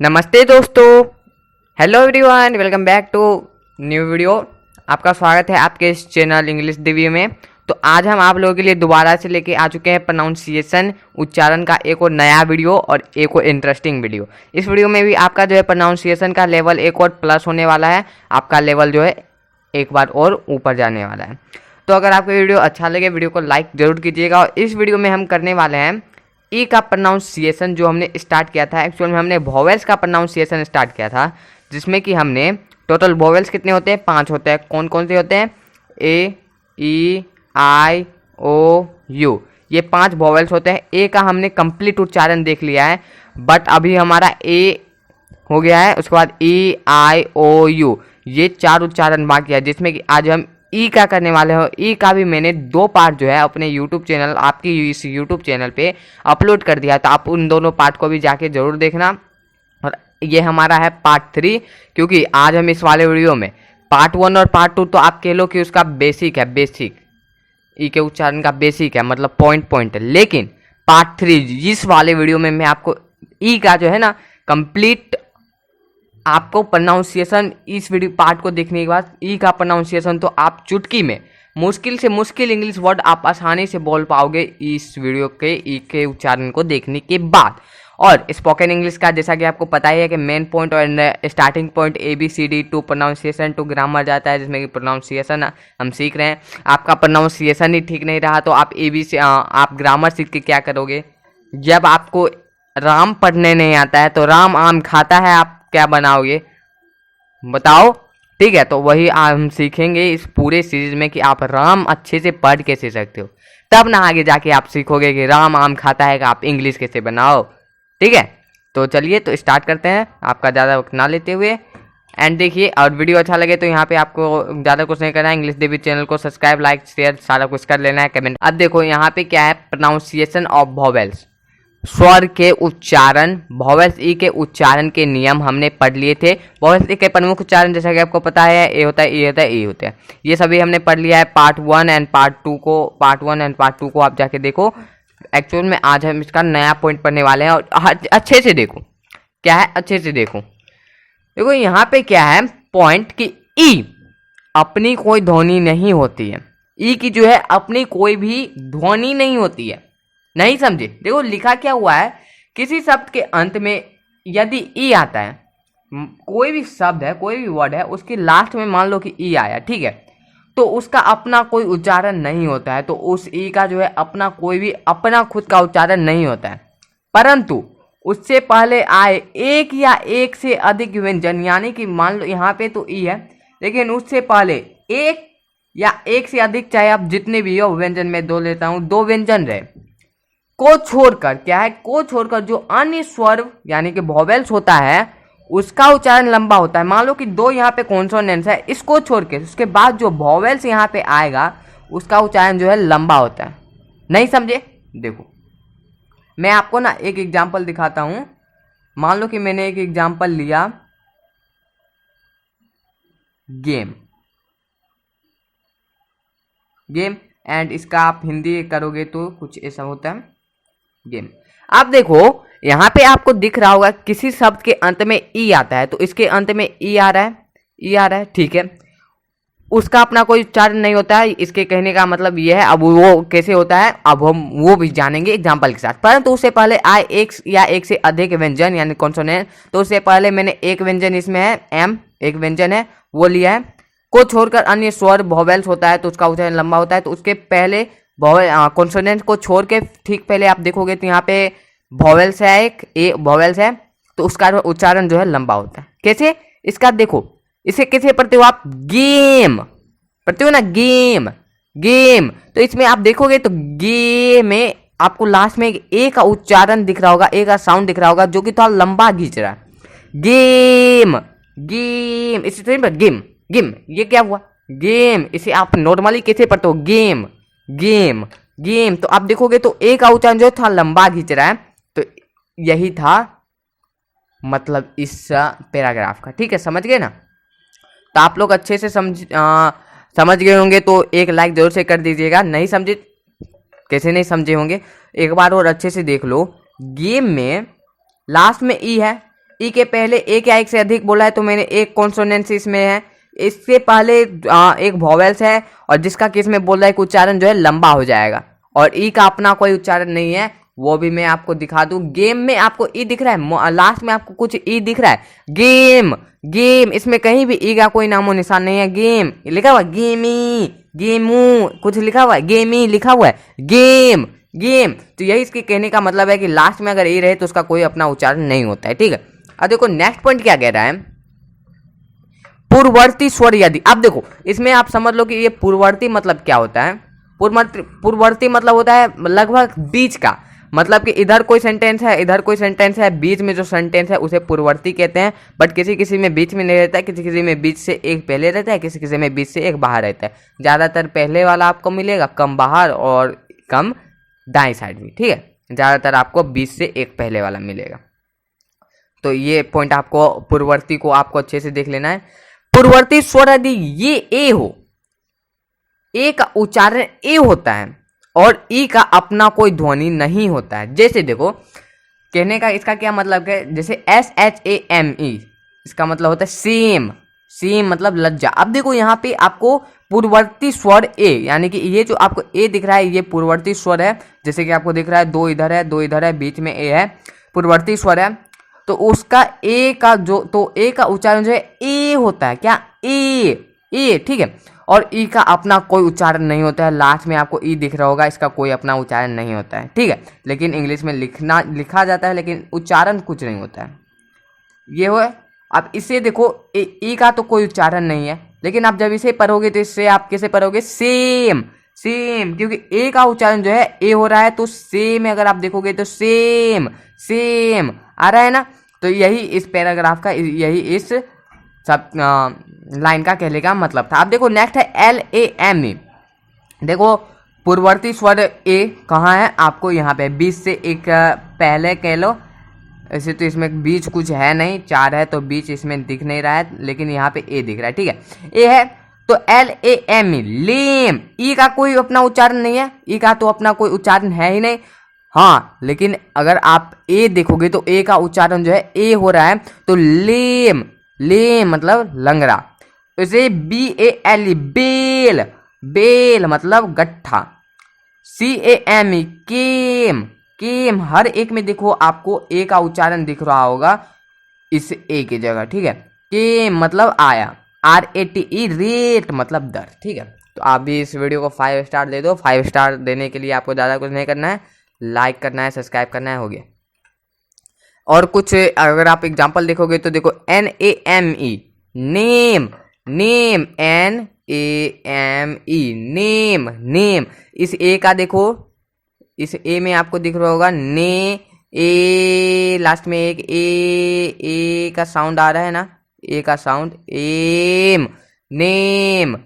नमस्ते दोस्तों, hello everyone, welcome back to new video. आपका स्वागत है आपके इस चैनल इंग्लिश दिव्य में। तो आज हम आप लोगों के लिए दोबारा से लेके आ चुके हैं प्रोनाउंसिएशन उच्चारण का एक और नया वीडियो और एक और इंटरेस्टिंग वीडियो। इस वीडियो में भी आपका जो है प्रोनाउंसिएशन का लेवल एक और प्लस होने वाला है, आपका लेवल जो है एक बार और ऊपर जाने वाला है। तो अगर आपको वीडियो अच्छा लगे वीडियो को लाइक जरूर कीजिएगा। और इस वीडियो में हम करने वाले हैं ई का प्रोनाउंसिएशन जो हमने स्टार्ट किया था। एक्चुअल में हमने वोवेल्स का प्रोनाउंसिएशन स्टार्ट किया था, जिसमें कि हमने टोटल वोवेल्स कितने होते हैं, 5 होते हैं। कौन कौन से होते हैं? ए, ई, आई, ओ, यू, ये 5 वोवेल्स होते हैं। ए का हमने कंप्लीट उच्चारण देख लिया है, बट अभी हमारा ए हो गया है। उसके बाद ई, आई, ओ, यू, ये 4 उच्चारण बाकी है, जिसमें कि आज हम ई का करने वाले हो। ई का भी मैंने 2 पार्ट जो है अपने यूट्यूब चैनल, आपकी इस यूट्यूब चैनल पे अपलोड कर दिया, तो आप उन दोनों पार्ट को भी जाके जरूर देखना। और ये हमारा है पार्ट 3, क्योंकि आज हम इस वाले वीडियो में पार्ट 1 और पार्ट 2 तो आप कह लो कि उसका बेसिक है, बेसिक ई के उच्चारण का बेसिक है, मतलब पॉइंट है। लेकिन पार्ट 3 इस वाले वीडियो में मैं आपको ई का जो है ना कंप्लीट आपको प्रोनाउंसिएशन, इस वीडियो पार्ट को देखने के बाद ई का प्रोनाउंसिएशन तो आप चुटकी में मुश्किल से मुश्किल इंग्लिश वर्ड आप आसानी से बोल पाओगे इस वीडियो के ई के उच्चारण को देखने के बाद। और स्पोकन इंग्लिश का जैसा कि आपको पता ही है कि मेन पॉइंट और starting point ABCD to pronunciation to grammar जाता है, जिसमें कि प्रोनाउंसिएशन हम सीख रहे हैं। आपका प्रोनाउंसिएशन ही ठीक नहीं रहा तो आप ग्रामर सीख के क्या करोगे? जब आपको राम पढ़ने नहीं आता है तो राम आम खाता है, आप क्या बनाओगे बताओ? ठीक है, तो वही हम सीखेंगे इस पूरे सीरीज में कि आप राम अच्छे से पढ़ कैसे सकते हो, तब ना आगे जाके आप सीखोगे कि राम आम खाता है कि आप इंग्लिश कैसे बनाओ। ठीक है, तो चलिए तो स्टार्ट करते हैं आपका ज़्यादा वक्त ना लेते हुए। एंड देखिए, और वीडियो अच्छा लगे तो यहाँ पे आपको ज़्यादा कुछ नहीं करना है, इंग्लिश देवी चैनल को सब्सक्राइब, लाइक, शेयर सारा कुछ कर लेना है, कमेंट। अब देखो यहाँ पे क्या है, प्रोनाउंसिएशन ऑफ वोवेल्स, स्वर के उच्चारण, वोवेल्स ई के उच्चारण के नियम हमने पढ़ लिए थे। वोवेल्स ई के प्रमुख उच्चारण जैसा कि आपको पता है, ए होता है, ई होता है, ई होता है, ये सभी हमने पढ़ लिया है। पार्ट 1 एंड पार्ट 2 को आप जाके देखो। एक्चुअल में आज हम इसका नया पॉइंट पढ़ने वाले हैं, और अच्छे से देखो क्या है, अच्छे से देखो। देखो यहाँ पे क्या है पॉइंट कि ई अपनी कोई ध्वनि नहीं होती है। ई की जो है अपनी कोई भी ध्वनि नहीं होती है, नहीं समझे? देखो लिखा क्या हुआ है, किसी शब्द के अंत में यदि ई आता है, कोई भी शब्द है, कोई भी वर्ड है, उसके लास्ट में मान लो कि ई आया, ठीक है, तो उसका अपना कोई उच्चारण नहीं होता है। तो उस ई का जो है अपना कोई भी अपना खुद का उच्चारण नहीं होता है, परंतु उससे पहले आए एक या एक से अधिक व्यंजन, यानी कि मान लो यहाँ पे तो ई है, लेकिन उससे पहले एक या एक से अधिक, चाहे आप जितने भी हो व्यंजन, में 2 लेता हूँ, 2 व्यंजन रहे, को छोड़कर, क्या है, को छोड़कर जो अन्य स्वर यानी कि वोवेल्स होता है उसका उच्चारण लंबा होता है। मान लो कि 2 यहाँ पे कॉन्सोनेंट्स है, इसको छोड़ के उसके बाद जो वोवेल्स यहाँ पे आएगा उसका उच्चारण जो है लंबा होता है। नहीं समझे? देखो मैं आपको ना एक एग्जांपल दिखाता हूं। मान लो कि मैंने एक एग्जांपल लिया, गेम, गेम, एंड इसका आप हिंदी करोगे तो कुछ ऐसा होता है, गेम। आप देखो यहाँ पे आपको दिख रहा होगा किसी शब्द के अंत में ई आता है, तो इसके अंत में ई आ रहा है, ई आ रहा है, ठीक है, उसका अपना कोई उच्चारण नहीं होता है। इसके कहने का मतलब ये है, अब वो कैसे होता है अब हम वो भी जानेंगे एग्जाम्पल के साथ। परंतु उससे पहले आए एक या एक से अधिक व्यंजन यानी कॉन्सोनेंट, तो उससे पहले मैंने एक व्यंजन इसमें है, एम एक व्यंजन है वो लिया है। को छोड़कर अन्य स्वर वोवेल्स होता है तो उसका उच्चारण लंबा होता है। तो उसके पहले कॉन्सोनेंट को छोड़ के ठीक पहले आप देखोगे तो यहाँ पे वोवेल्स है, एक ए वोवेल्स है, तो उसका उच्चारण जो है लंबा होता है। कैसे? इसका देखो, इसे कैसे पढ़ते हो आप? गेम पढ़ते हो ना, गेम, गेम। तो इसमें आप देखोगे तो गे में आपको लास्ट में एक ए का उच्चारण दिख रहा होगा, ए का साउंड दिख रहा होगा जो कि थोड़ा लंबा खींच रहा है। गेम, गेम, इसे गेम, गेम, ये क्या हुआ? गेम। इसे आप नॉर्मली कैसे पढ़ते हो? Game, game, game. तो आप देखोगे तो ए का उच्चारण जो था लंबा खींच रहा है। तो यही था मतलब इस पैराग्राफ का, ठीक है, समझ गए ना? तो आप लोग अच्छे से समझ गए होंगे तो एक लाइक जरूर से कर दीजिएगा। नहीं समझे, कैसे नहीं समझे होंगे, एक बार और अच्छे से देख लो। गेम में लास्ट में ई है, ई के पहले एक या एक से अधिक बोला है तो मैंने एक कॉन्सोनेंस इसमें है, इससे पहले एक वॉवेल्स है और जिसका केस में बोल रहा है कि उच्चारण जो है लंबा हो जाएगा, और ई का अपना कोई उच्चारण नहीं है, वो भी मैं आपको दिखा दूं। गेम में आपको ई दिख रहा है, लास्ट में आपको कुछ ई दिख रहा है, गेम गेम, इसमें कहीं भी ई का कोई नामो निशान नहीं है। गेम लिखा हुआ है, गेमी गेमू कुछ लिखा हुआ है, गेमी लिखा हुआ है, गेम गेम। तो यही इसके कहने का मतलब है कि लास्ट में अगर ई रहे तो उसका कोई अपना उच्चारण नहीं होता है, ठीक है। अब देखो नेक्स्ट पॉइंट क्या कह रहा है, पूर्ववर्ती स्वर यदि, अब देखो इसमें आप समझ लो कि ये पूर्ववर्ती मतलब क्या होता है। पूर्ववर्ती मतलब होता है लगभग बीच का, मतलब कि इधर कोई सेंटेंस है, इधर कोई सेंटेंस है, बीच में जो सेंटेंस है उसे पूर्ववर्ती कहते हैं। बट किसी किसी में बीच में नहीं रहता है, किसी किसी में बीच से एक पहले रहता है, किसी किसी में बीच से एक बाहर रहता है। ज़्यादातर पहले वाला आपको मिलेगा, कम बाहर और कम दाएं साइड भी, ठीक है। ज़्यादातर आपको बीच से एक पहले वाला मिलेगा। तो ये पॉइंट आपको पूर्ववर्ती को आपको अच्छे से देख लेना है। पूर्ववर्ती स्वर यदि ये ए हो, ए का उच्चारण ए होता है और ई का अपना कोई ध्वनि नहीं होता है। जैसे देखो कहने का इसका क्या मतलब है, जैसे SHAME इसका मतलब होता है सेम, सेम मतलब लज्जा। अब देखो यहाँ पे आपको पूर्ववर्ती स्वर ए, यानी कि ये जो आपको ए दिख रहा है ये पूर्ववर्ती स्वर है। जैसे कि आपको दिख रहा है दो इधर है, दो इधर है, बीच में ए है, पूर्ववर्ती स्वर है। तो उसका ए का जो, तो ए का उच्चारण जो है ए होता है, क्या ए, ठीक है। और ई का अपना कोई उच्चारण नहीं होता है। लास्ट में आपको ई दिख रहा होगा, इसका कोई अपना उच्चारण नहीं होता है, ठीक है। लेकिन इंग्लिश में लिखा जाता है, लेकिन उच्चारण कुछ नहीं होता है। ये हो, अब इसे देखो ई का तो कोई उच्चारण नहीं है, लेकिन आप जब इसे पढ़ोगे तो इससे आप कैसे पढ़ोगे, सेम सेम, क्योंकि ए का उच्चारण जो है ए हो रहा है, तो सेम अगर आप देखोगे तो सेम सेम आ रहा है ना। तो यही इस पैराग्राफ का, यही इस सब लाइन का कहने का मतलब था। अब देखो नेक्स्ट है LAME। देखो पूर्ववर्ती स्वर ए कहाँ है, आपको यहाँ पे बीच से एक पहले कह लो। ऐसे तो इसमें बीच कुछ है नहीं, चार है तो बीच इसमें दिख नहीं रहा है, लेकिन यहाँ पे ए दिख रहा है, ठीक है। ए है तो LAME लेम, ई का कोई अपना उच्चारण नहीं है, ई का तो अपना कोई उच्चारण है ही नहीं। हाँ, लेकिन अगर आप ए देखोगे तो ए का उच्चारण जो है ए हो रहा है, तो लेम, लेम मतलब लंगड़ा। इसे BALE बेल, बेल मतलब गट्ठा। CAME केम, केम। हर एक में देखो आपको ए का उच्चारण दिख रहा होगा इस ए की जगह, ठीक है। केम मतलब आया। RATE रेट मतलब दर, ठीक है। तो आप भी इस वीडियो को 5 स्टार दे दो। 5 स्टार देने के लिए आपको ज़्यादा कुछ नहीं करना है, लाइक करना है, सब्सक्राइब करना है, हो गया। और कुछ अगर आप एग्जांपल देखोगे तो देखो NAME name, name NAME name, name. इस ए का देखो, इस ए में आपको दिख रहा होगा ने, ए लास्ट में एक ए का साउंड आ रहा है ना, ए का साउंड, एम नेम,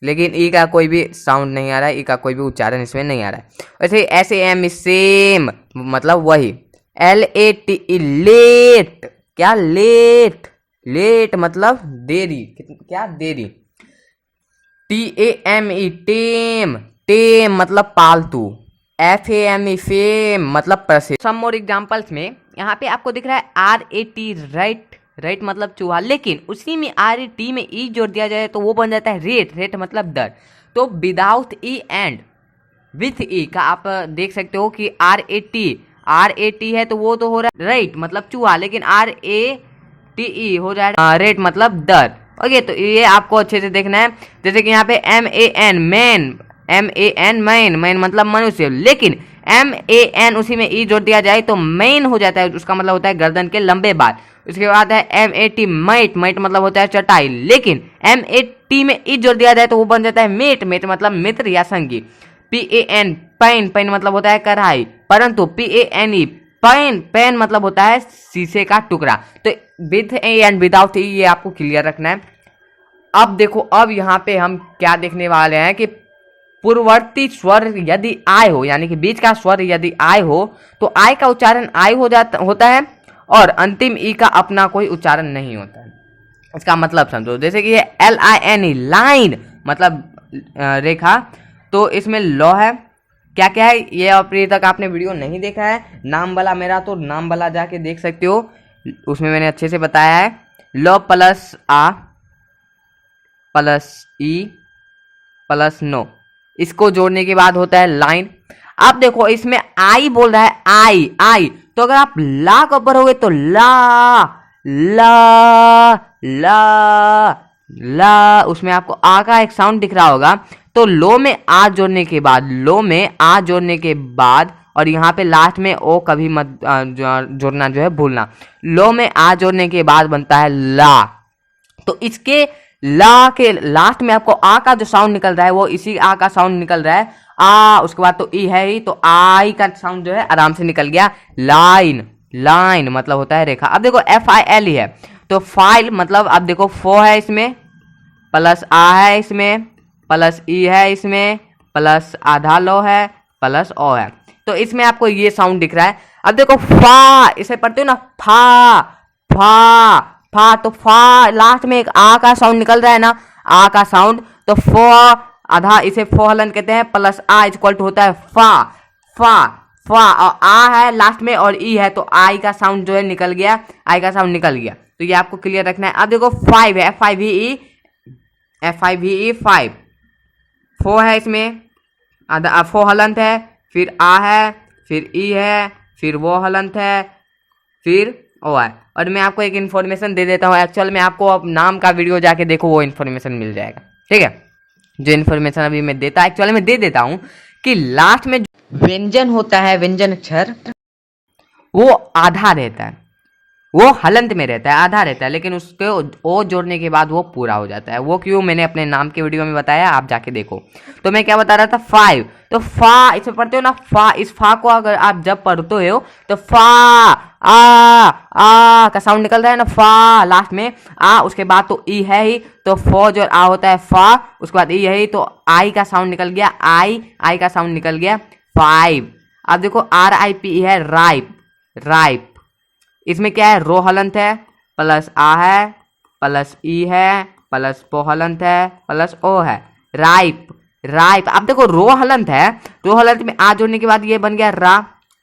लेकिन ई का कोई भी साउंड नहीं आ रहा है, ई का कोई भी उच्चारण इसमें नहीं आ रहा है। वैसे SAM सेम मतलब वही। LATE लेट, क्या लेट, लेट मतलब देरी, क्या देरी। TAME टेम, टेम मतलब पालतू। FAME फेम मतलब प्रसिद्ध। सम मोर एग्जाम्पल्स में यहाँ पे आपको दिख रहा है RAT राइट, राइट मतलब चूहा, लेकिन उसी में RAT में ई जोड़ दिया जाए तो वो बन जाता है रेट, रेट मतलब दर। तो विदाउट ई एंड विथ ई का आप देख सकते हो कि RAT है तो वो तो हो रहा है राइट मतलब चूहा, लेकिन RATE हो जाएगा रेट मतलब दर। ओके, तो ये आपको अच्छे से देखना है। जैसे कि यहाँ पे MAN मैन, मैन, मैन मतलब मनुष्य, लेकिन MAN उसी में ई जोड़ दिया जाए तो मैन हो जाता है, उसका मतलब होता है गर्दन के लंबे बाल। उसके बाद है MAT मैट, मैट मतलब होता है चटाई, लेकिन MAT में ई जोड़ दिया जाए तो वो बन जाता है मेट, मेट मतलब मित्र या संगी। PAN पैन, पैन मतलब होता है कढ़ाई, परंतु PANE पैन, पैन मतलब होता है शीशे का टुकड़ा। तो विथ ए एंड विदाउट ई ये आपको क्लियर रखना है। अब देखो, अब यहाँ पे हम क्या देखने वाले हैं कि पूर्ववर्ती स्वर यदि आय हो, यानी कि बीच का स्वर यदि आय हो तो आय का उच्चारण आय होता है और अंतिम ई का अपना कोई उच्चारण नहीं होता है। इसका मतलब समझो, जैसे कि ये LINE लाइन मतलब रेखा, तो इसमें लॉ है, क्या है ये। अभी तक आपने वीडियो नहीं देखा है नाम वाला मेरा, तो नाम वाला जाके देख सकते हो। उसमें मैंने अच्छे से बताया है। लो प्लस आ प्लस ई प्लस नो, इसको जोड़ने के बाद होता है लाइन। अब देखो इसमें आई बोल रहा है, आई आई, तो अगर आप ला का ऊपर होगे तो ला ला ला ला, उसमें आपको आ का एक साउंड दिख रहा होगा। तो लो में आ जोड़ने के बाद, लो में आ जोड़ने के बाद, और यहाँ पे लास्ट में ओ कभी मत जोड़ना जो है भूलना। लो में आ जोड़ने के बाद बनता है ला। तो इसके ला के लास्ट में आपको आ का जो साउंड निकल रहा है वो इसी आ का साउंड निकल रहा है, आ, उसके बाद तो ई है ही, तो आई का साउंड जो है आराम से निकल गया। लाइन, लाइन मतलब होता है रेखा। अब देखो FIL ही है, तो फाइल मतलब अब देखो फो है इसमें, प्लस आ है इसमें, प्लस ई है इसमें, प्लस आधा लो है, प्लस ओ है, तो इसमें आपको ये साउंड दिख रहा है। अब देखो फा, इसे पढ़ते हो ना, फा फा फा, तो फा लास्ट में एक आ का साउंड निकल रहा है ना, आ का साउंड, तो फो आधा, इसे फो हलन कहते हैं, प्लस आ इक्वल टू होता है फा फा फा, और आ है लास्ट में और ई है, तो आई का साउंड जो है निकल गया, आई का साउंड निकल गया। तो ये आपको क्लियर रखना है। अब देखो 5 है, FIVE 5, फो है इसमें, आधा फो हलंत है, फिर आ है, फिर ई है, फिर वो हलंत है, फिर ओ है। और मैं आपको एक इन्फॉर्मेशन दे देता हूँ, एक्चुअल में आपको अब नाम का वीडियो जाके देखो, वो इन्फॉर्मेशन मिल जाएगा, ठीक है। जो इन्फॉर्मेशन अभी मैं देता एक्चुअली में दे देता हूँ कि लास्ट में व्यंजन होता है, व्यंजन अक्षर, वो आधा रहता है, वो हलंत में रहता है, आधा रहता है, लेकिन उसके ओ जोड़ने के बाद वो पूरा हो जाता है। वो क्यों, मैंने अपने नाम के वीडियो में बताया, आप जाके देखो। तो मैं क्या बता रहा था, 5, तो फा इसे पढ़ते हो ना, फा, इस फा को अगर आप जब पढ़ते हो तो फा आ का साउंड निकल रहा है ना, फा लास्ट में आ, उसके बाद तो ई है ही, तो फो जो आ होता है फा, उसके बाद ई है ही, तो आई का साउंड निकल गया, आई का साउंड निकल गया 5। अब देखो RIP है, राइप, राइप, इसमें क्या है, रो हलंत है, प्लस आ है, प्लस ई है, प्लस पो हलंत है, प्लस ओ है, राइप, राइप। अब देखो रो हलंत है, रो हलंत में आ जोड़ने के बाद ये बन गया रा,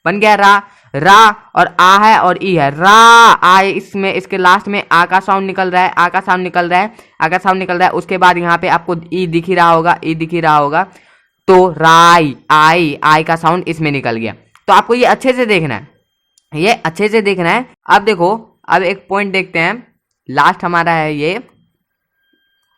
बन गया रा, रा, और आ है और ई है, रा, आ, इसमें इसके लास्ट में आ का साउंड निकल रहा है, आ का साउंड निकल रहा है, आ का साउंड निकल रहा है। उसके बाद यहाँ पे आपको ई दिख ही रहा होगा, ई दिख ही रहा होगा, तो राई, आई का साउंड इसमें निकल गया। तो आपको ये अच्छे से देखना है, ये अच्छे से देखना है। अब देखो, अब एक पॉइंट देखते हैं, लास्ट हमारा है ये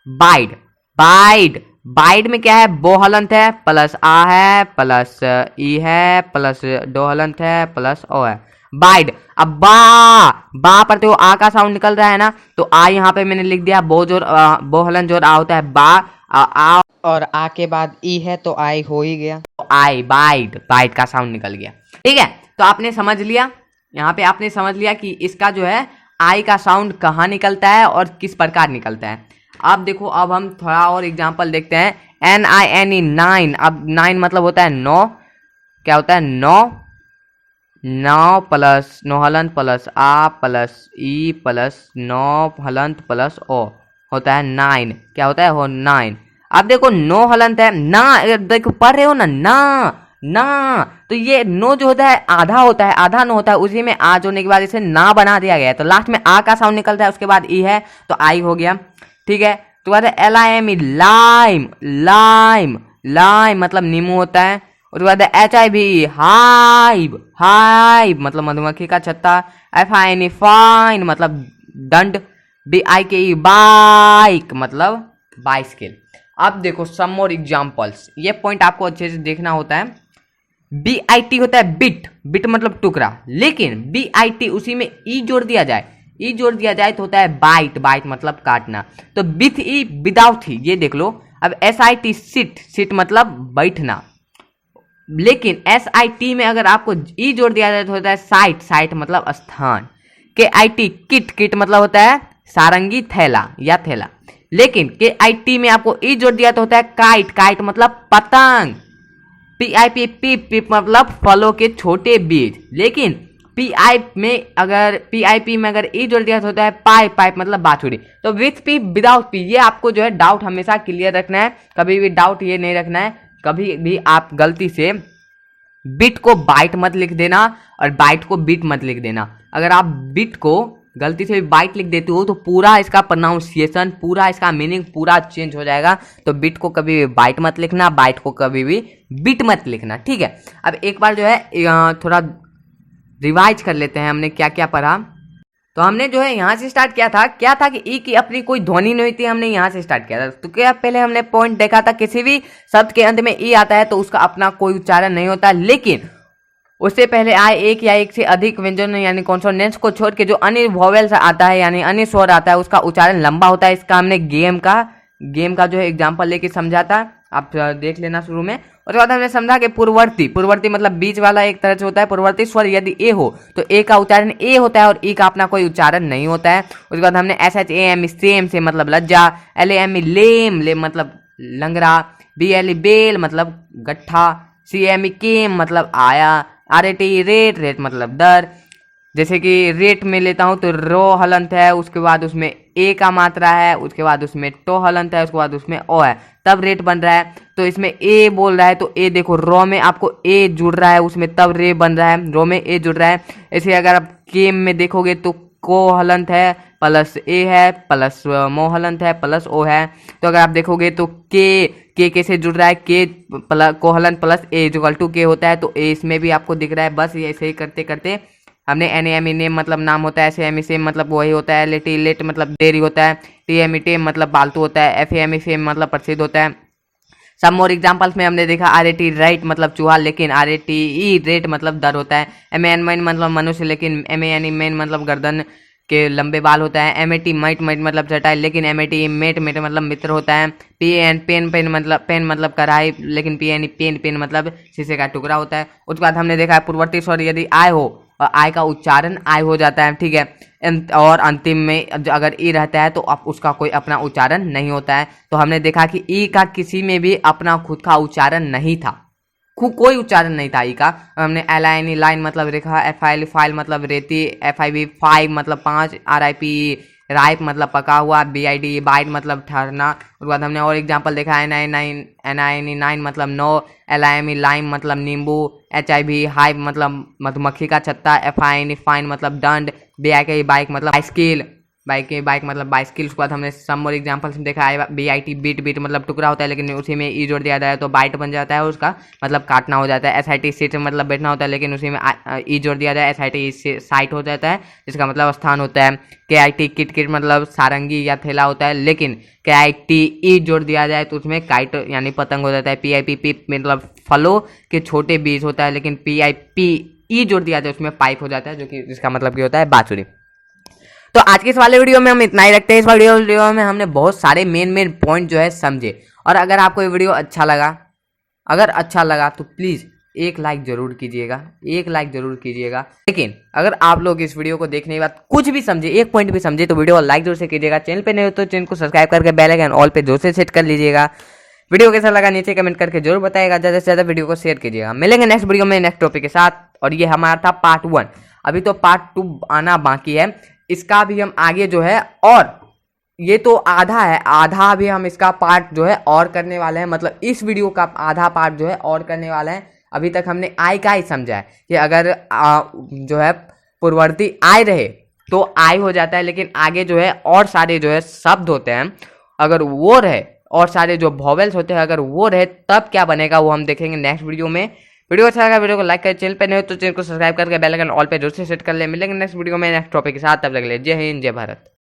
बाइड, बाइड, बाइड में क्या है, बो हलंत है, प्लस आ है, प्लस ई है, प्लस दो हलंत है, प्लस ओ है, बाइड। अब बा पढ़ते हो, आ का साउंड निकल रहा है ना, तो आ यहाँ पे मैंने लिख दिया, बो जोर, बो हलन जोर आ होता है बा, आ और आ के बाद ई है, तो आई हो ही गया, तो आई, बाइड, बाइड का साउंड निकल गया, ठीक है। तो आपने समझ लिया, यहाँ पे आपने समझ लिया कि इसका जो है आई का साउंड कहाँ निकलता है और किस प्रकार निकलता है। अब देखो, अब हम थोड़ा और एग्जांपल देखते हैं। NINE, 9, अब 9 मतलब होता है 9, क्या होता है 9, 9 प्लस 9 हलंत प्लस आ प्लस ई प्लस 9 हलंत प्लस ओ होता है 9, क्या होता है, हो 9। अब देखो 9 हलंत है ना, देखो पढ़ रहे हो ना, ना, तो ये नो जो होता है आधा होता है, आधा नो होता है, उसी में आ जोड़ने के बाद इसे ना बना दिया गया है, तो लास्ट में आ का साउंड निकलता है, उसके बाद ई है, तो आई हो गया, ठीक है। तो बाद LIME, लाइम, लाइम, लाइम मतलब नींबू होता है। उसके बाद HIV, हाइब, हाइब मतलब मधुमक्खी का छत्ता। FINE, फाइन मतलब दंड। BIKE, बाइक मतलब बाइसिकल। अब देखो सम मोर एग्जांपल्स, ये पॉइंट आपको अच्छे से देखना होता है। BIT होता है बिट, बिट मतलब टुकड़ा, लेकिन BIT उसी में ई जोड़ दिया जाए, ई जोड़ दिया जाए तो होता है बाइट, बाइट मतलब काटना। तो विथ ई, विदाउट ही, ये देख लो। अब SIT, सिट, सिट मतलब बैठना, लेकिन SIT में अगर आपको ई जोड़ दिया जाए तो होता है साइट, साइट मतलब स्थान। KIT, किट, किट मतलब होता है सारंगी, थैला या थैला, लेकिन KIT में आपको ई जोड़ दिया तो होता है काइट, काइट मतलब पतंग। PIP, पिप, पिप मतलब फलों के छोटे बीज, लेकिन PIP में अगर ई जोड़ दिया तो होता है पाइप, पाइप मतलब बाछुड़ी। तो विथ पी, विदाउट पी, ये आपको जो है डाउट हमेशा क्लियर रखना है, कभी भी डाउट ये नहीं रखना है, कभी भी आप गलती से बिट को बाइट मत लिख देना और बाइट को बिट मत लिख देना। अगर आप बिट को गलती से भी बाइट लिख देते हो तो पूरा इसका प्रोनाउंसिएशन, पूरा इसका मीनिंग पूरा चेंज हो जाएगा। तो बिट को कभी भी बाइट मत लिखना, बाइट को कभी भी बिट मत लिखना, ठीक है। अब एक बार जो है थोड़ा रिवाइज कर लेते हैं हमने क्या क्या पढ़ा। तो हमने जो है यहाँ से स्टार्ट किया था, क्या था कि ई की अपनी कोई ध्वनि नहीं थी, हमने यहाँ से स्टार्ट किया था। तो क्या पहले हमने पॉइंट देखा था, किसी भी शब्द के अंत में ई आता है तो उसका अपना कोई उच्चारण नहीं होता, लेकिन उससे पहले आए एक या एक से अधिक व्यंजन यानी कॉन्सोनेंट्स को छोड़ के जो अन्य वॉवेल्स आता है यानी अन्य स्वर आता है उसका उच्चारण लंबा होता है। इसका हमने गेम का जो है एग्जाम्पल लेके समझा था, आप देख लेना शुरू में। उसके बाद हमने समझा कि पूर्ववर्ती मतलब बीच वाला एक तरह से होता है पूर्ववर्ती स्वर, यदि ए हो तो ए का उच्चारण ए होता है और ई का अपना कोई उच्चारण नहीं होता है। उसके बाद हमने SHAM सेम से मतलब लज्जा, LAME लेम मतलब लंगड़ा, BLE बेल मतलब गट्ठा, CME केम मतलब आया, RAT रेट मतलब दर। जैसे कि रेट में लेता हूं तो रो हलंत है, उसके बाद उसमें ए का मात्रा है, उसके बाद उसमें टो हलंत है, उसके बाद उसमें ओ है, तब रेट बन रहा है। तो इसमें ए बोल रहा है तो ए देखो रो में आपको ए जुड़ रहा है, उसमें तब रे बन रहा है, रो में ए जुड़ रहा है। ऐसे अगर आप केम में देखोगे तो को हलंत है प्लस ए है प्लस मो हलंत है प्लस ओ है। तो अगर आप देखोगे तो के कैसे जुड़ रहा है, के प्लस को हलंत प्लस ए इक्वल टू के होता है, तो ए इसमें भी आपको दिख रहा है। बस ये ऐसे ही करते करते हमने NAME नेम मतलब नाम होता है, SAME सेम मतलब वही होता है, LAT लेट मतलब देरी होता है, TME टेम मतलब पालतू होता है, FAME फेम मतलब प्रसिद्ध होता है। सम मोर एग्जाम्पल्स में हमने देखा RAT राइट मतलब चूहा, लेकिन RATE रेट मतलब दर होता है। MAN मतलब मनुष्य, लेकिन MANE मैन मतलब गर्दन के लंबे बाल होता है। MAT माइट मतलब चटाई, लेकिन MAT मेट मतलब मित्र होता है। PAN पेन मतलब कढ़ाई, लेकिन PNE पेन मतलब शीशे का टुकड़ा होता है। उसके बाद हमने देखा है पूर्ववर्ती स्वर यदि आय हो और आय का उच्चारण आय हो जाता है, ठीक है, और अंतिम में अगर ई रहता है तो अब उसका कोई अपना उच्चारण नहीं होता है। तो हमने देखा कि ई का किसी में भी अपना खुद का उच्चारण नहीं था, कोई उच्चारण नहीं था ई का। हमने LINE लाइन मतलब रेखा, FIL फाइल मतलब रेती, FIB 5 मतलब 5, RIP राइप मतलब पका हुआ, BID बाइट मतलब ठहरना। उसके बाद हमने और एग्जांपल देखा, NINE मतलब 9, LIME लाइम मतलब नींबू, HIV हाइप मतलब मधुमक्खी का छत्ता, FINE फाइन मतलब दंड, BIK बाइक मतलब बाइक मतलब बाइस्किल। उसके बाद हमने सम मोर एग्जांपल्स में देखा है, BIT बीट मतलब टुकड़ा होता है, लेकिन उसी में ई जोड़ दिया जाए तो बाइट बन जाता है, उसका मतलब काटना हो जाता है। SIT सीट मतलब बैठना होता है, लेकिन उसी में ई जोड़ दिया जाए, SIT साइट हो जाता है, जिसका मतलब स्थान होता है। KIT किट मतलब सारंगी या थैला होता है, लेकिन KIT ई जोड़ दिया जाए तो उसमें काइट यानी पतंग हो जाता है। PIP पिप मतलब फलों के छोटे बीज होता है, लेकिन PIP ई जोड़ दिया जाए उसमें पाइप हो जाता है, जो कि जिसका मतलब क्या होता है बांसुरी। तो आज के इस वाले वीडियो में हम इतना ही रखते हैं। इस वीडियो में हमने बहुत सारे मेन पॉइंट जो है समझे। और अगर आपको ये वीडियो अच्छा लगा तो प्लीज़ एक लाइक जरूर कीजिएगा। लेकिन अगर आप लोग इस वीडियो को देखने के बाद कुछ भी समझे, एक पॉइंट भी समझे, तो वीडियो को लाइक जरूर से कीजिएगा। चैनल पे नहीं हो तो चैनल को सब्सक्राइब करके बेल आइकन ऑल पे जोर से सेट कर लीजिएगा। वीडियो कैसा लगा नीचे कमेंट करके जरूर बताइएगा। ज़्यादा से ज़्यादा वीडियो को शेयर कीजिएगा। मिलेंगे नेक्स्ट वीडियो में नेक्स्ट टॉपिक के साथ। और ये हमारा था पार्ट 1, अभी तो पार्ट 2 आना बाकी है। इसका भी हम आगे जो है, और ये तो आधा है, आधा भी हम इसका पार्ट जो है और करने वाले हैं, मतलब इस वीडियो का आधा पार्ट जो है और करने वाले हैं। अभी तक हमने आय का ही समझा है कि अगर जो है पूर्ववर्ती आय रहे तो आय हो जाता है, लेकिन आगे जो है और सारे जो है शब्द होते हैं, अगर वो रहे और सारे जो वॉवेल्स होते हैं अगर वो रहे तब क्या बनेगा, वो हम देखेंगे नेक्स्ट वीडियो में। वीडियो अच्छा लगा वीडियो को लाइक करें, चैनल पे नहीं हो तो चैनल को सब्सक्राइब करके बेल आइकन ऑल पे जोर से सेट कर ले। मिलेंगे नेक्स्ट वीडियो में नेक्स्ट टॉपिक के साथ, तब तक के लिए जय हिंद जय भारत।